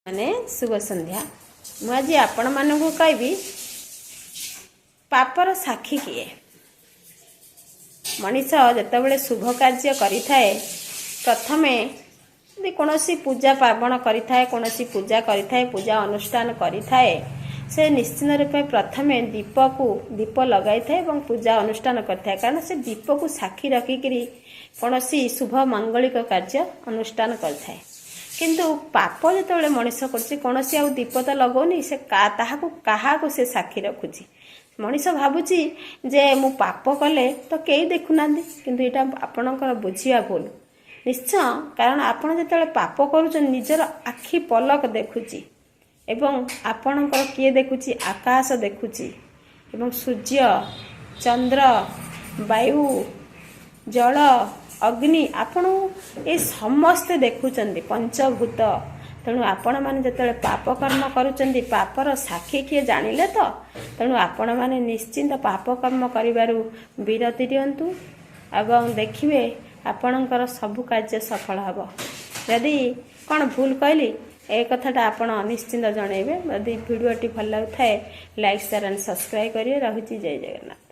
माने शुभ संध्या मुझे आपण मानक कहबी पापर साक्षी किए मनीष जिते शुभ कार्य करें प्रथमे कौन पूजा पार्वण करें कौन पूजा करें पूजा अनुष्ठान करें से निश्चित रूपे प्रथमे दीप लगाई था पूजा अनुष्ठान करें कारण से दीप को साक्षी रखिक कौन शुभ मांगलिक कार्य अनुष्ठान करें किंतु पाप जो मनीष कर दीप तो लगौनी से क्या से साक्षी रखुची मनीष भावुची जे मु पाप कले तो कई देखुना किंतु यहाँ आपणकर बुझा भूल निश्चय कारण आपड़ जो पाप कर निजर आखि पलक देखुची एवं आपणकर किए देखुची आकाश देखुची एवं सूर्य चंद्र वायु जल अग्नि आपण ये समस्ते देखुचंदी पंचभूत तेणु आपण मैंने जो पाप कर्म करुचंदी पापर साक्षी किए जानिले तो तेणु आपण मैंने निश्चिंत पाप कर्म करिबारु विरति दियंतु एवं देखिए आपणकर सबु कार्य सफल हबो यदि कौन भूल कहली ए कथाटा आपण निश्चिंत जनइबे यदि वीडियोटी भल लगुए लाइक शेयर एंड सब्सक्राइब करिए रहुची जय जगन्नाथ।